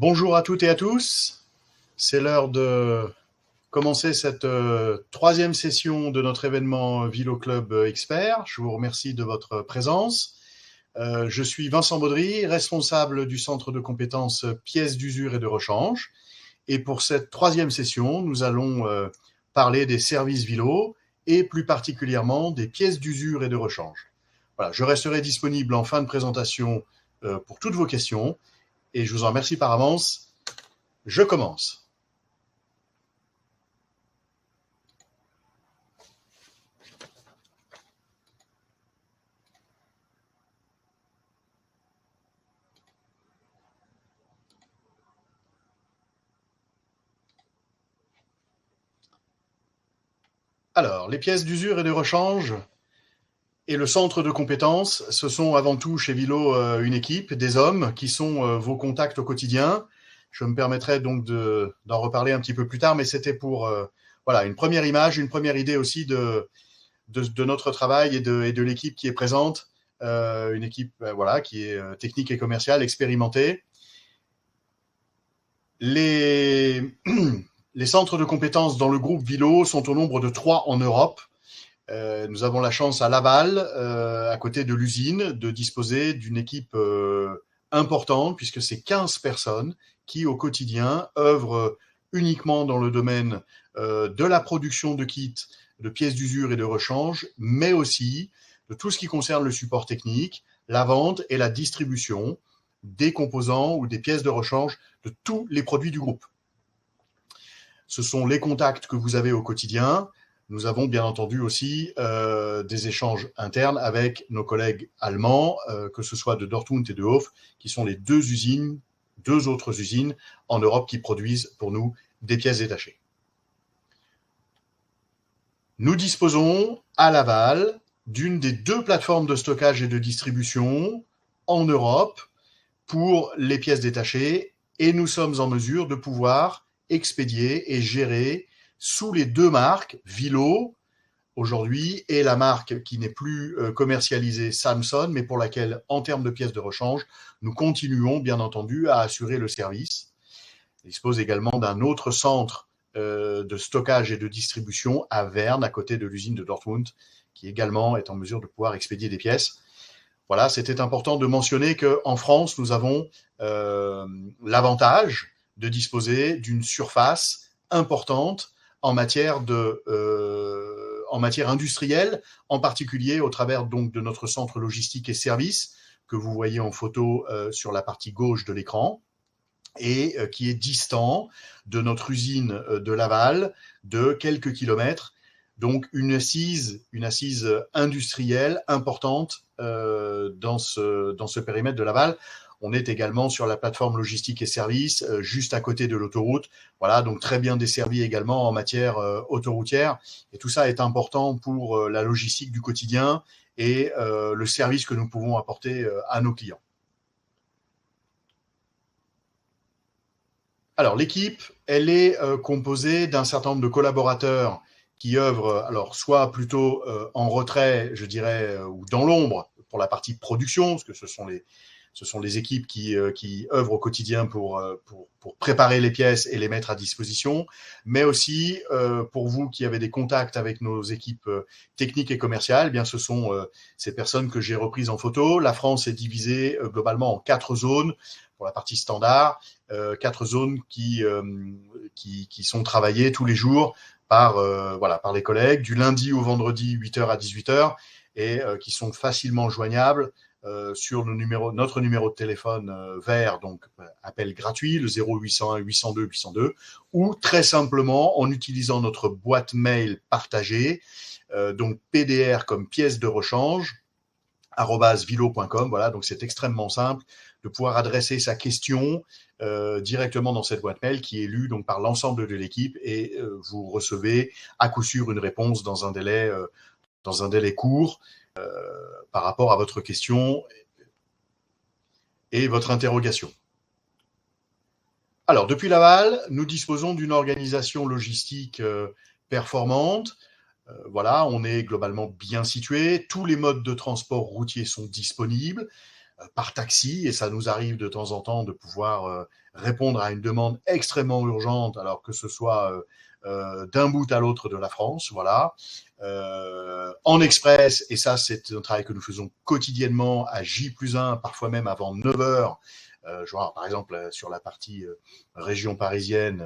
Bonjour à toutes et à tous. C'est l'heure de commencer cette troisième session de notre événement Vilo Club Expert. Je vous remercie de votre présence. Je suis Vincent Baudry, responsable du centre de compétences pièces d'usure et de rechange. Et pour cette troisième session, nous allons parler des services Vilo et plus particulièrement des pièces d'usure et de rechange. Voilà, je resterai disponible en fin de présentation pour toutes vos questions et je vous en remercie par avance. Je commence. Alors, les pièces d'usure et de rechange et le centre de compétences, ce sont avant tout chez Vilo une équipe, des hommes qui sont vos contacts au quotidien. Je me permettrai donc d'en reparler un petit peu plus tard, mais c'était pour voilà, une première image, une première idée aussi de notre travail et de l'équipe qui est présente. Une équipe voilà, qui est technique et commerciale, expérimentée. Les centres de compétences dans le groupe Vilo sont au nombre de 3 en Europe. Nous avons la chance à Laval, à côté de l'usine, de disposer d'une équipe importante, puisque c'est 15 personnes qui, au quotidien, œuvrent uniquement dans le domaine de la production de kits, de pièces d'usure et de rechange, mais aussi de tout ce qui concerne le support technique, la vente et la distribution des composants ou des pièces de rechange de tous les produits du groupe. Ce sont les contacts que vous avez au quotidien. Nous avons bien entendu aussi des échanges internes avec nos collègues allemands, que ce soit de Dortmund et de Hof, qui sont les deux autres usines en Europe qui produisent pour nous des pièces détachées. Nous disposons à Laval d'une des 2 plateformes de stockage et de distribution en Europe pour les pièces détachées et nous sommes en mesure de pouvoir expédier et gérer sous les 2 marques, Vilo aujourd'hui et la marque qui n'est plus commercialisée, Samson, mais pour laquelle, en termes de pièces de rechange, nous continuons bien entendu à assurer le service. On dispose également d'un autre centre de stockage et de distribution à Verne, à côté de l'usine de Dortmund, qui également est en mesure de pouvoir expédier des pièces. Voilà, c'était important de mentionner qu'en France, nous avons l'avantage de disposer d'une surface importante en matière industrielle, en particulier au travers donc de notre centre logistique et services que vous voyez en photo sur la partie gauche de l'écran et qui est distant de notre usine de Laval de quelques kilomètres. Donc une assise industrielle importante dans ce périmètre de Laval. On est également sur la plateforme logistique et services, juste à côté de l'autoroute. Voilà, donc très bien desservi également en matière autoroutière. Et tout ça est important pour la logistique du quotidien et le service que nous pouvons apporter à nos clients. Alors, l'équipe, elle est composée d'un certain nombre de collaborateurs qui œuvrent, alors soit plutôt en retrait, je dirais, ou dans l'ombre pour la partie production, parce que ce sont les équipes qui œuvrent au quotidien pour préparer les pièces et les mettre à disposition, mais aussi pour vous qui avez des contacts avec nos équipes techniques et commerciales, eh bien ce sont ces personnes que j'ai reprises en photo. La France est divisée globalement en 4 zones pour la partie standard, 4 zones qui sont travaillées tous les jours par les collègues, du lundi au vendredi 8h à 18h, et qui sont facilement joignables sur notre numéro de téléphone vert, donc appel gratuit, le 0801 802 802, ou très simplement en utilisant notre boîte mail partagée, donc PDR comme pièce de rechange, @vilo.com. Voilà, donc c'est extrêmement simple de pouvoir adresser sa question directement dans cette boîte mail qui est lue donc par l'ensemble de l'équipe et vous recevez à coup sûr une réponse dans un délai court par rapport à votre question et votre interrogation. Alors, depuis Laval, nous disposons d'une organisation logistique performante. Voilà, on est globalement bien situé. Tous les modes de transport routier sont disponibles. par taxi, et ça nous arrive de temps en temps de pouvoir répondre à une demande extrêmement urgente, alors que ce soit d'un bout à l'autre de la France, voilà. En express, et ça c'est un travail que nous faisons quotidiennement à J+1, parfois même avant 9 heures. Genre, par exemple, sur la partie région parisienne,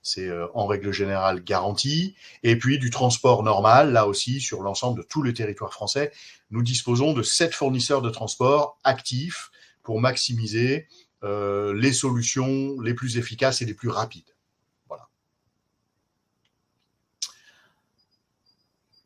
c'est en règle générale garanti. Et puis du transport normal, là aussi, sur l'ensemble de tout le territoire français, nous disposons de 7 fournisseurs de transport actifs pour maximiser les solutions les plus efficaces et les plus rapides. Voilà.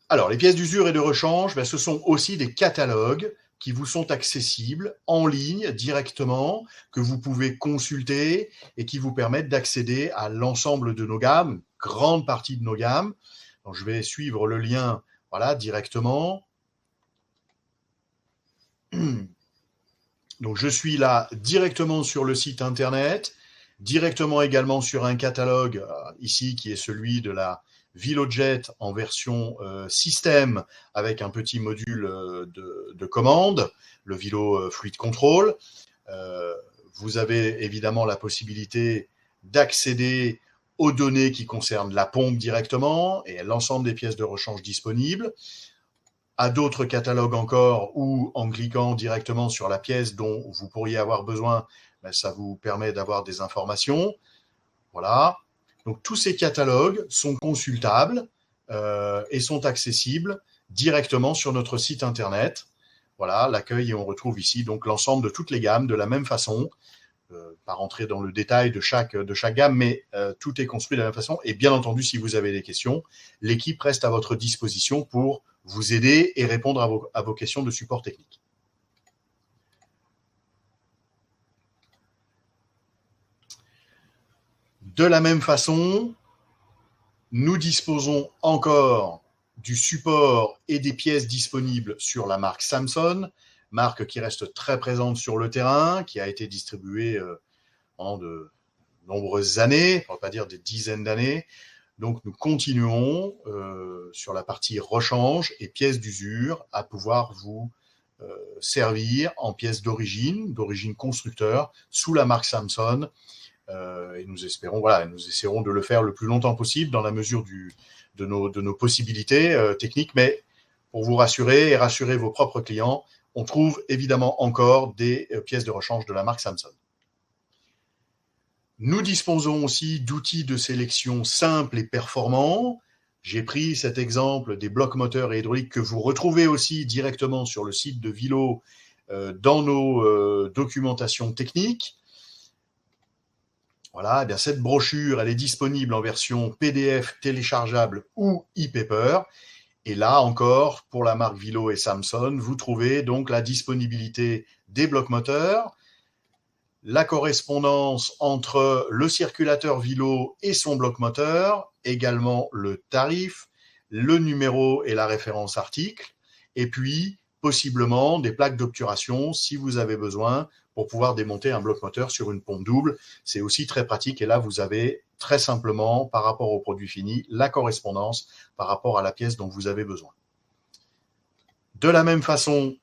Alors, les pièces d'usure et de rechange, ben, ce sont aussi des catalogues qui vous sont accessibles en ligne directement, que vous pouvez consulter et qui vous permettent d'accéder à l'ensemble de nos gammes, grande partie de nos gammes. Donc, je vais suivre le lien, voilà, directement. Donc, je suis là directement sur le site internet, directement également sur un catalogue ici qui est celui de la ViloJet en version système avec un petit module de commande, le Vilo Fluid Control. Vous avez évidemment la possibilité d'accéder aux données qui concernent la pompe directement et l'ensemble des pièces de rechange disponibles, à d'autres catalogues encore ou en cliquant directement sur la pièce dont vous pourriez avoir besoin, ben, ça vous permet d'avoir des informations. Voilà. Donc, tous ces catalogues sont consultables et sont accessibles directement sur notre site internet. Voilà, l'accueil, et on retrouve ici donc l'ensemble de toutes les gammes de la même façon. Pas rentrer dans le détail de chaque gamme, mais tout est construit de la même façon. Et bien entendu, si vous avez des questions, l'équipe reste à votre disposition pour vous aider et répondre à vos questions de support technique. De la même façon, nous disposons encore du support et des pièces disponibles sur la marque Samson, marque qui reste très présente sur le terrain, qui a été distribuée pendant de nombreuses années, pour ne pas dire des dizaines d'années. Donc nous continuons sur la partie rechange et pièces d'usure à pouvoir vous servir en pièces d'origine constructeur, sous la marque Samson. Et nous espérons, voilà, nous essaierons de le faire le plus longtemps possible dans la mesure de nos possibilités techniques, mais pour vous rassurer et rassurer vos propres clients, on trouve évidemment encore des pièces de rechange de la marque Samson. Nous disposons aussi d'outils de sélection simples et performants. J'ai pris cet exemple des blocs moteurs et hydrauliques que vous retrouvez aussi directement sur le site de Vilo dans nos documentations techniques. Voilà, eh bien cette brochure, elle est disponible en version PDF téléchargeable ou e-paper. Et là encore, pour la marque Vilo et Samson, vous trouvez donc la disponibilité des blocs moteurs, la correspondance entre le circulateur Vilo et son bloc moteur, également le tarif, le numéro et la référence article, et puis possiblement des plaques d'obturation si vous avez besoin pour pouvoir démonter un bloc moteur sur une pompe double. C'est aussi très pratique et là vous avez très simplement par rapport au produit fini la correspondance par rapport à la pièce dont vous avez besoin. De la même façon,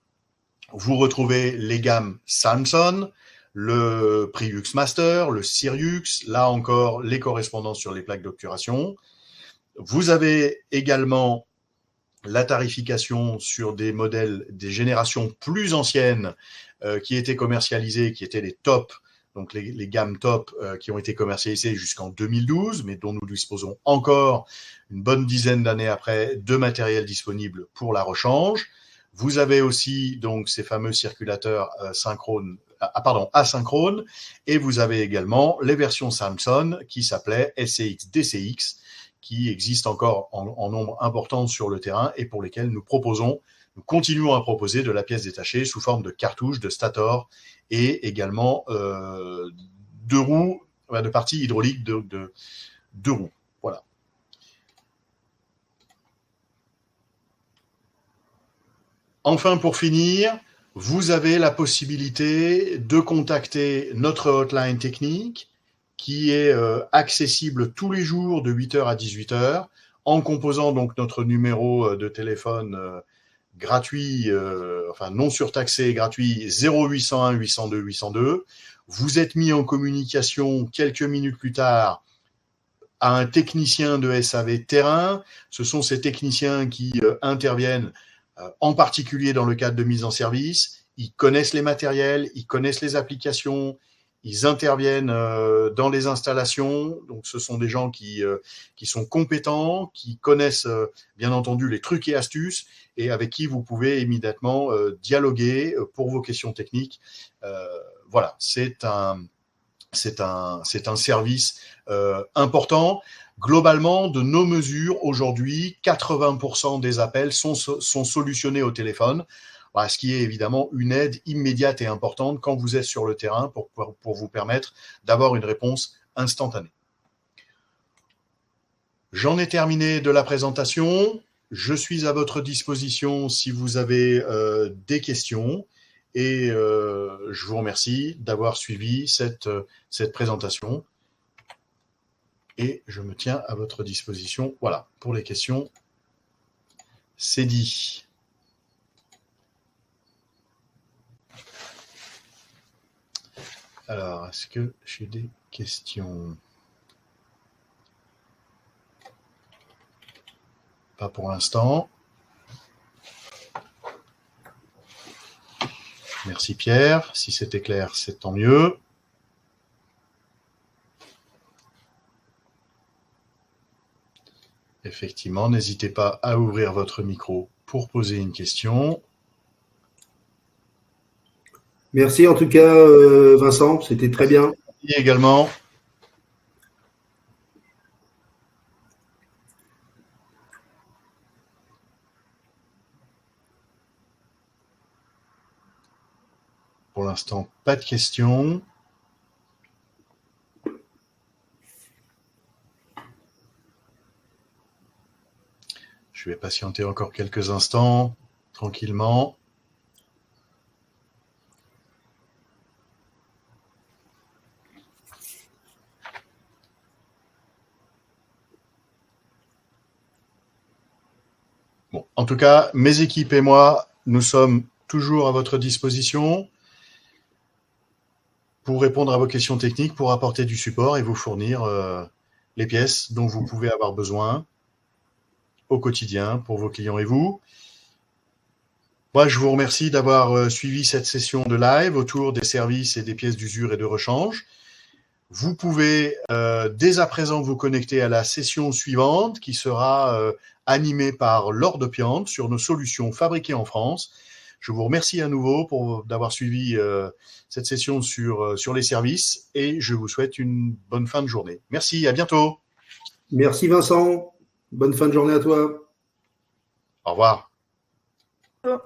vous retrouvez les gammes Samson, le Priux Master, le Sirius, là encore les correspondances sur les plaques d'obturation. Vous avez également la tarification sur des modèles des générations plus anciennes qui étaient commercialisés, qui étaient les top, donc les gammes top qui ont été commercialisées jusqu'en 2012, mais dont nous disposons encore une bonne dizaine d'années après de matériel disponible pour la rechange. Vous avez aussi donc ces fameux circulateurs asynchrones, et vous avez également les versions Samson qui s'appelaient SCX, DCX, qui existent encore en nombre important sur le terrain et pour lesquels nous continuons à proposer de la pièce détachée sous forme de cartouche, de stator et également de roues, de parties hydrauliques de roues. Voilà. Enfin, pour finir, vous avez la possibilité de contacter notre hotline technique qui est accessible tous les jours de 8h à 18h en composant donc notre numéro de téléphone gratuit, enfin non surtaxé, gratuit 0801 802 802. Vous êtes mis en communication quelques minutes plus tard à un technicien de SAV terrain. Ce sont ces techniciens qui interviennent en particulier dans le cadre de mise en service. Ils connaissent les matériels, ils connaissent les applications, ils interviennent dans les installations. Donc, ce sont des gens qui sont compétents, qui connaissent bien entendu les trucs et astuces et avec qui vous pouvez immédiatement dialoguer pour vos questions techniques. Voilà, c'est un service important. Globalement, de nos mesures, aujourd'hui, 80% des appels sont solutionnés au téléphone, ce qui est évidemment une aide immédiate et importante quand vous êtes sur le terrain pour vous permettre d'avoir une réponse instantanée. J'en ai terminé de la présentation. Je suis à votre disposition si vous avez des questions. Et je vous remercie d'avoir suivi cette présentation. Et je me tiens à votre disposition. Voilà, pour les questions, c'est dit. Alors, est-ce que j'ai des questions? Pas pour l'instant. Merci Pierre. Si c'était clair, c'est tant mieux. Effectivement, n'hésitez pas à ouvrir votre micro pour poser une question. Merci en tout cas, Vincent, c'était très bien. Et également. Pour l'instant, pas de questions. Je vais patienter encore quelques instants, tranquillement. Bon, en tout cas, mes équipes et moi, nous sommes toujours à votre disposition pour répondre à vos questions techniques, pour apporter du support et vous fournir les pièces dont vous pouvez avoir besoin au quotidien pour vos clients et vous. Moi, je vous remercie d'avoir suivi cette session de live autour des services et des pièces d'usure et de rechange. Vous pouvez dès à présent vous connecter à la session suivante qui sera animée par Laure de Piante sur nos solutions fabriquées en France. Je vous remercie à nouveau d'avoir suivi cette session sur les services et je vous souhaite une bonne fin de journée. Merci, à bientôt. Merci Vincent, bonne fin de journée à toi. Au revoir. Oh.